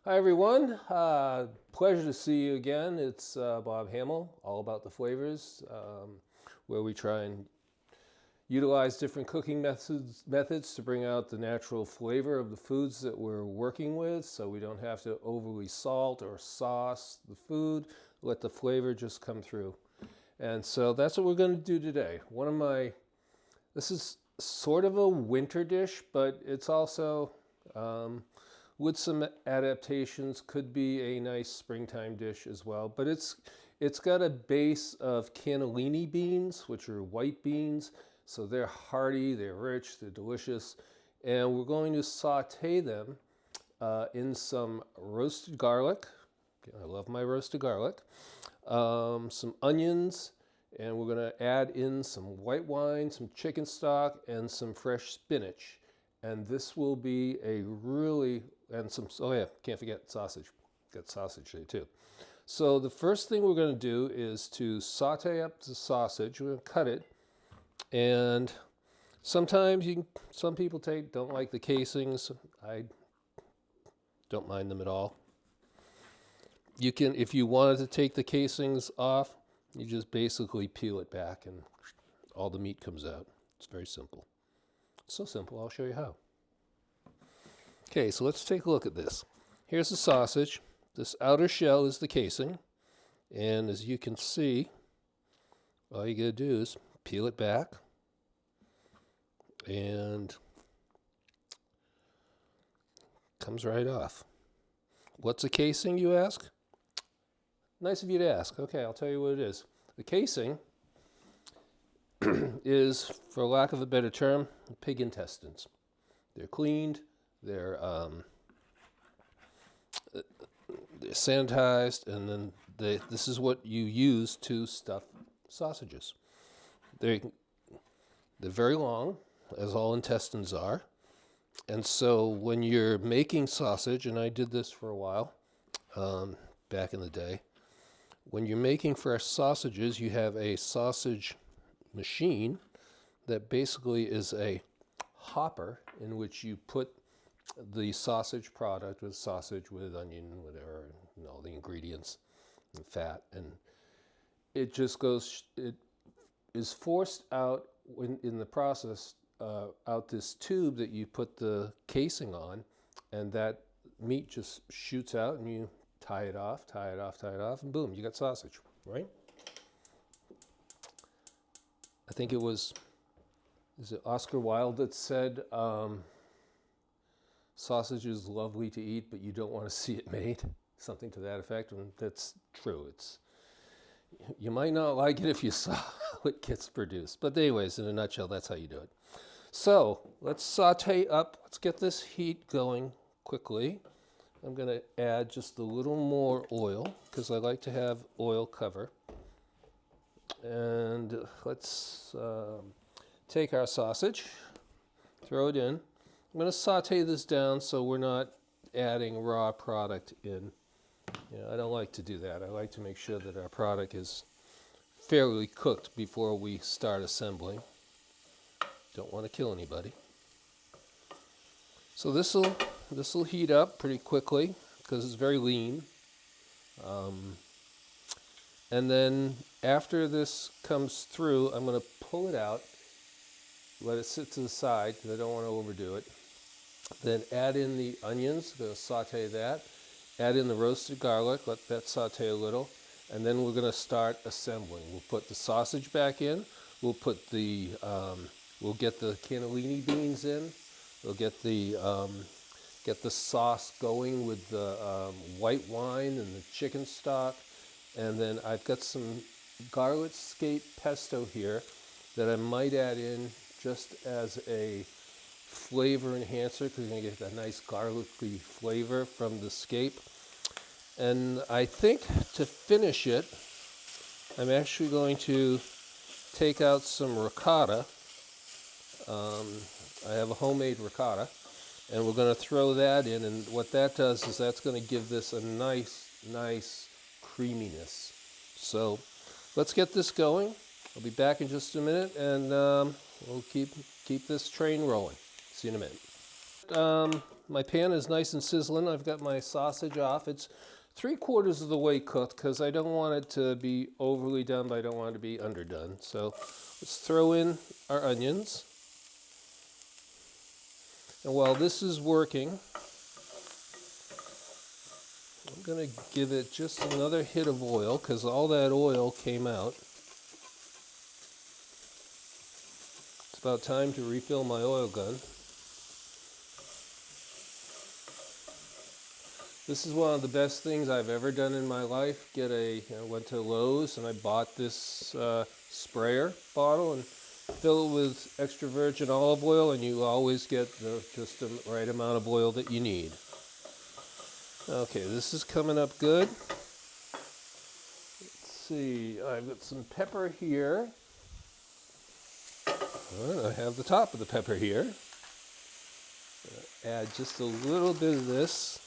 Hi everyone, pleasure to see you again. It's Bob Hamill, all about the flavors, where we try and utilize different cooking methods to bring out the natural flavor of the foods that we're working with, so we don't have to overly salt or sauce the food. Let the flavor just come through. And so that's what we're going to do today. This is sort of a winter dish, but it's also, with some adaptations, could be a nice springtime dish as well. But it's got a base of cannellini beans, which are white beans. So they're hearty, they're rich, they're delicious. And we're going to saute them in some roasted garlic. I love my roasted garlic. Some onions, and we're going to add in some white wine, some chicken stock, and some fresh spinach. And this will be a really, and some, oh yeah, can't forget sausage. Got sausage there too. So the first thing we're going to do is to saute up the sausage. We're going to cut it. And sometimes some people don't like the casings. I don't mind them at all. You can, if you wanted to take the casings off, you just basically peel it back and all the meat comes out. It's very simple. So simple, I'll show you how. Okay, so let's take a look at this. Here's the sausage. This outer shell is the casing. And as you can see, all you gotta do is peel it back. And comes right off. What's a casing, you ask? Nice of you to ask. Okay, I'll tell you what it is. The casing is, for lack of a better term, pig intestines. They're cleaned, they're sanitized, and then this is what you use to stuff sausages. They're very long, as all intestines are. And so when you're making sausage, and I did this for a while back in the day, when you're making fresh sausages, you have a sausage machine that basically is a hopper in which you put the sausage product with sausage, with onion, whatever, and all the ingredients and fat. And it just goes, it is forced out in the process, out this tube that you put the casing on, and that meat just shoots out and you tie it off, tie it off, tie it off, and boom, you got sausage, right? I think it was, is it Oscar Wilde that said, sausage is lovely to eat, but you don't want to see it made? Something to that effect, and that's true. You might not like it if you saw how it gets produced. But anyways, in a nutshell, that's how you do it. So let's saute up. Let's get this heat going quickly. I'm going to add just a little more oil because I like to have oil cover. And let's take our sausage, throw it in. I'm going to saute this down so we're not adding raw product in. I don't like to do that. I like to make sure that our product is fairly cooked before we start assembling. Don't want to kill anybody. So this will heat up pretty quickly because it's very lean. And then after this comes through, I'm going to pull it out, let it sit to the side because I don't want to overdo it. Then add in the onions, I'm going to saute that. Add in the roasted garlic, let that saute a little, and then we're going to start assembling. We'll put the sausage back in. We'll put we'll get the cannellini beans in. We'll get the sauce going with the white wine and the chicken stock, and then I've got some garlic scape pesto here that I might add in just as a flavor enhancer because you're going to get a nice garlicky flavor from the scape. And I think to finish it, I'm actually going to take out some ricotta. I have a homemade ricotta, and we're going to throw that in. And what that does is that's going to give this a nice creaminess. So let's get this going. I'll be back in just a minute, and we'll keep this train rolling. See you in a minute. my pan is nice and sizzling. I've got my sausage off. It's 3/4 of the way cooked because I don't want it to be overly done, but I don't want it to be underdone. So let's throw in our onions. And while this is working, I'm going to give it just another hit of oil because all that oil came out. It's about time to refill my oil gun. This is one of the best things I've ever done in my life. Went to Lowe's and I bought this sprayer bottle and fill it with extra virgin olive oil, and you always get just the right amount of oil that you need. Okay, this is coming up good. Let's see, I've got some pepper here. I have the top of the pepper here. Add just a little bit of this.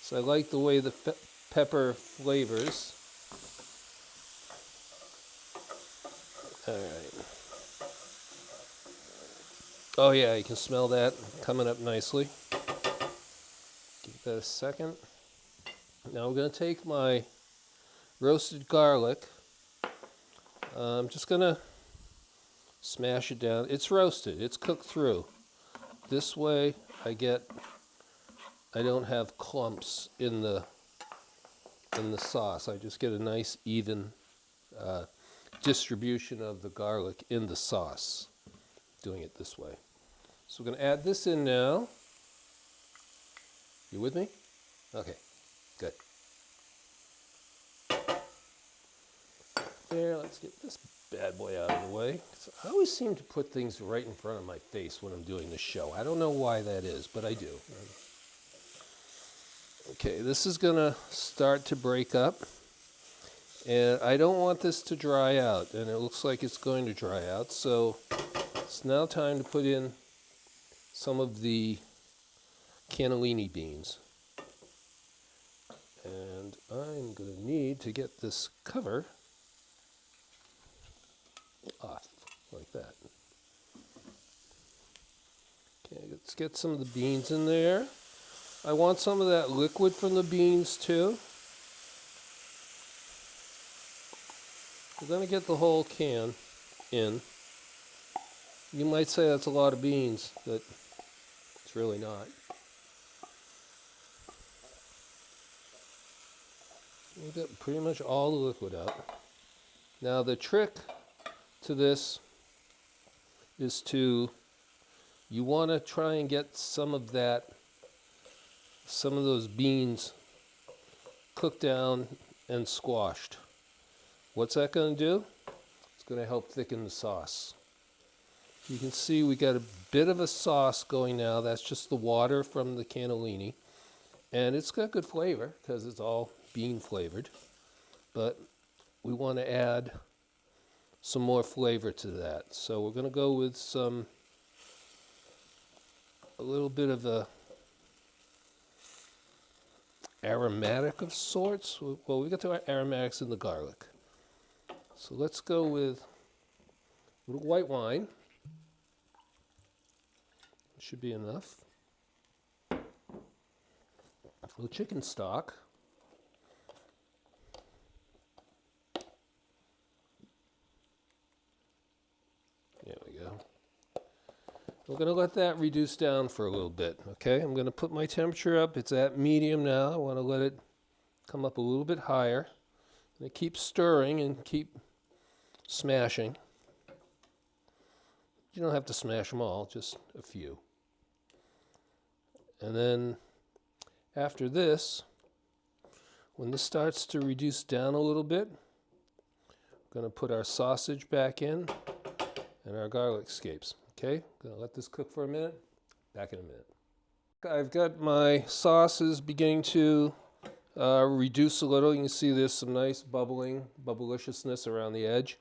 So I like the way the pepper flavors. All right. Oh yeah, you can smell that coming up nicely. Give that a second. Now we're going to take my roasted garlic. I'm just going to smash it down. It's roasted. It's cooked through. This way I don't have clumps in the sauce. I just get a nice even distribution of the garlic in the sauce, doing it this way. So we're going to add this in now. You with me? Okay, good. There, let's get this bad boy out of the way. I always seem to put things right in front of my face when I'm doing the show. I don't know why that is, but I do. Okay, this is going to start to break up, and I don't want this to dry out, and it looks like it's going to dry out, so it's now time to put in some of the cannellini beans. And I'm going to need to get this cover off, like that. Okay, let's get some of the beans in there. I want some of that liquid from the beans too. We're going to get the whole can in. You might say that's a lot of beans, but it's really not. We've got pretty much all the liquid out. Now the trick to this is you want to try and get some of those beans cooked down and squashed. What's that going to do? It's going to help thicken the sauce. You can see we got a bit of a sauce going now. That's just the water from the cannellini. And it's got good flavor because it's all bean flavored. But we want to add some more flavor to that. So we're going to go with a little bit of a aromatic of sorts. Well, we got the aromatics in the garlic. So let's go with a little white wine. Should be enough. A little chicken stock. There we go. We're going to let that reduce down for a little bit, okay? I'm going to put my temperature up. It's at medium now. I want to let it come up a little bit higher. And keep stirring and keep smashing. You don't have to smash them all, just a few. And then after this, when this starts to reduce down a little bit, we're going to put our sausage back in and our garlic scapes. Okay, going to let this cook for a minute. Back in a minute. I've got my sauces beginning to reduce a little. You can see there's some nice bubbleiciousness around the edge.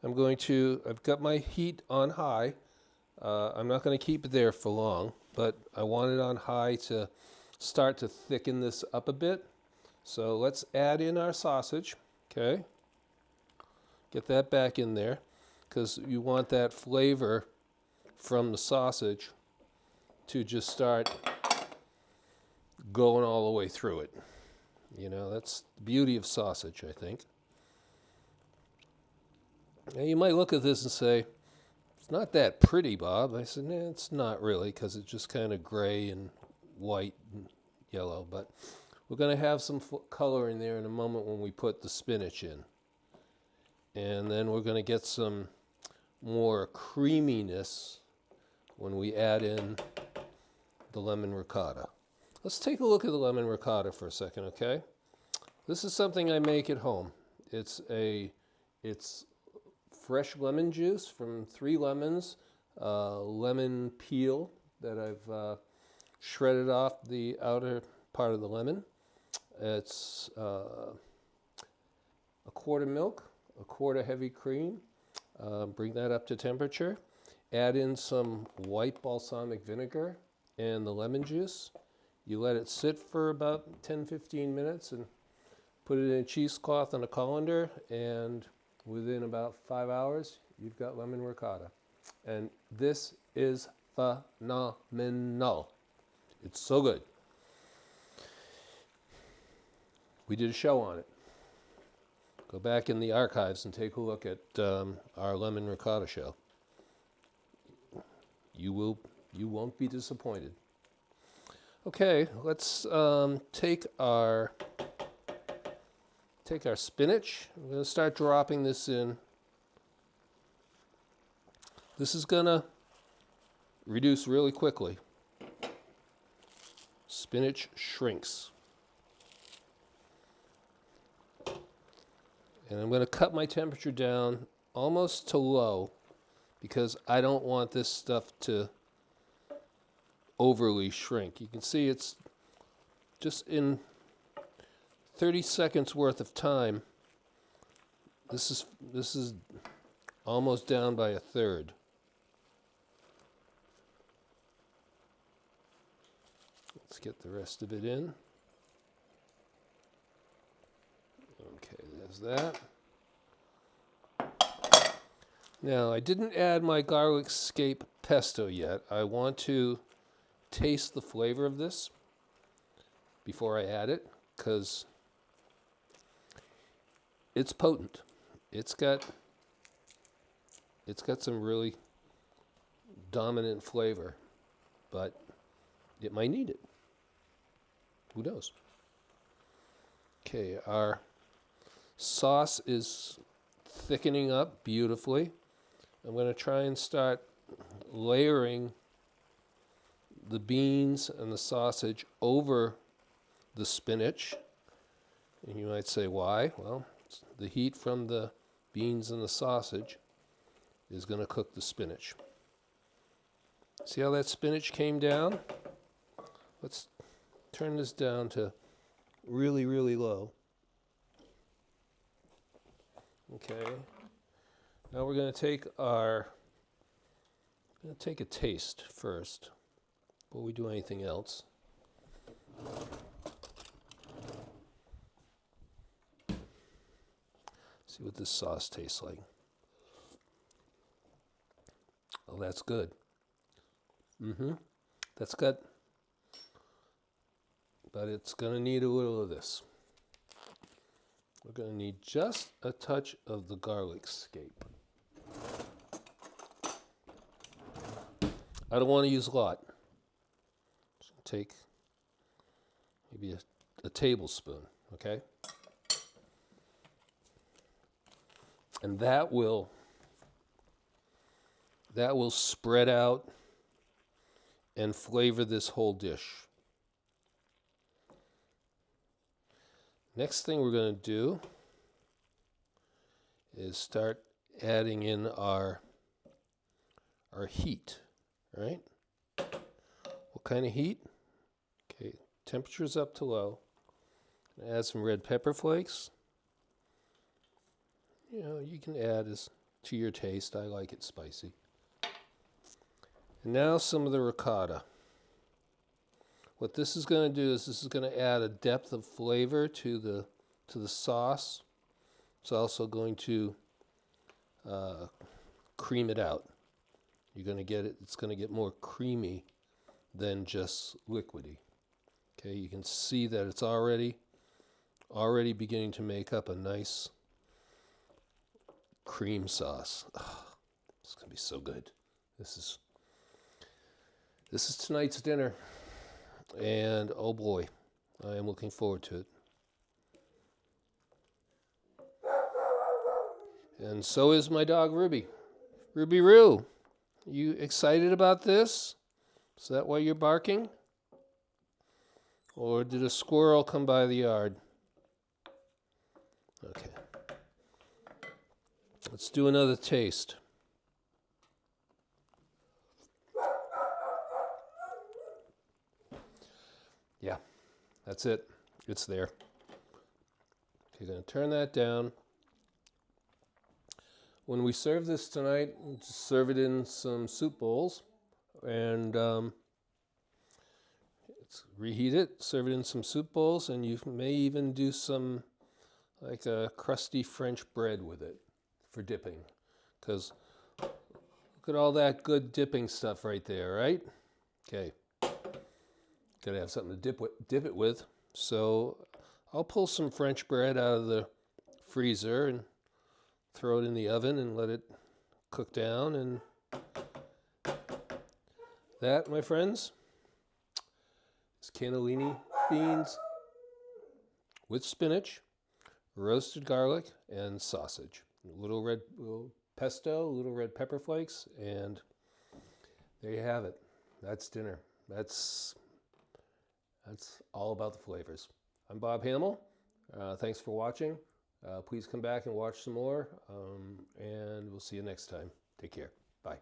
I've got my heat on high. I'm not going to keep it there for long, but I want it on high to start to thicken this up a bit. So let's add in our sausage, okay? Get that back in there because you want that flavor from the sausage to just start going all the way through it. You know, that's the beauty of sausage, I think. Now you might look at this and say, it's not that pretty, Bob. I said, nah, it's not really, because it's just kind of gray and white and yellow. But we're going to have some color in there in a moment when we put the spinach in. And then we're going to get some more creaminess when we add in the lemon ricotta. Let's take a look at the lemon ricotta for a second, okay? This is something I make at home. It's fresh lemon juice from 3 lemons, lemon peel that I've shredded off the outer part of the lemon. It's a quart of milk, a quart of heavy cream. Bring that up to temperature. Add in some white balsamic vinegar and the lemon juice. You let it sit for about 10-15 minutes and put it in a cheesecloth and a colander, and within about 5 hours, you've got lemon ricotta. And this is phenomenal. It's so good. We did a show on it. Go back in the archives and take a look at our lemon ricotta show. You won't be disappointed. Okay, let's take our spinach. I'm going to start dropping this in. This is going to reduce really quickly. Spinach shrinks. And I'm going to cut my temperature down almost to low because I don't want this stuff to overly shrink. You can see it's just in 30 seconds worth of time. This is almost down by a third. Let's get the rest of it in. Okay, there's that. Now, I didn't add my garlic scape pesto yet. I want to taste the flavor of this before I add it, because it's potent. It's got some really dominant flavor, but it might need it. Who knows? Okay, our sauce is thickening up beautifully. I'm going to try and start layering the beans and the sausage over the spinach. And you might say, why? Well, the heat from the beans and the sausage is going to cook the spinach. See how that spinach came down? Let's turn this down to really, really low. Okay. Now we're going to take a taste first before we do anything else. See what this sauce tastes like. Oh, that's good. That's good. But it's going to need a little of this. We're going to need just a touch of the garlic scape. I don't want to use a lot. Just take maybe a tablespoon, okay? And that will spread out and flavor this whole dish. Next thing we're going to do is start adding in our heat, right? What kind of heat? Okay, temperature's up to low. Add some red pepper flakes. You know, you can add as to your taste. I like it spicy. And now some of the ricotta. What this is going to do is this is going to add a depth of flavor to the sauce. It's also going to cream it out. You're going to get it. It's going to get more creamy than just liquidy. Okay, you can see that it's already beginning to make up a nice cream sauce. Oh, it's gonna be so good. This is tonight's dinner, and oh boy, I am looking forward to it. And so is my dog Ruby. Ruby Roo, you excited about this? Is that why you're barking? Or did a squirrel come by the yard? Okay. Let's do another taste. Yeah, that's it. It's there. Okay, going to turn that down. When we serve this tonight, we'll just serve it in some soup bowls and reheat it, serve it in some soup bowls, and you may even do some like a crusty French bread with it for dipping. Because look at all that good dipping stuff right there, right? Okay. Gotta have something to dip it with. So I'll pull some French bread out of the freezer and throw it in the oven and let it cook down. And that, my friends, is cannellini beans with spinach, roasted garlic, and sausage. Little pesto, little red pepper flakes, and there you have it. That's dinner. That's all about the flavors. I'm Bob Hamill. Thanks for watching. Please come back and watch some more, and we'll see you next time. Take care. Bye.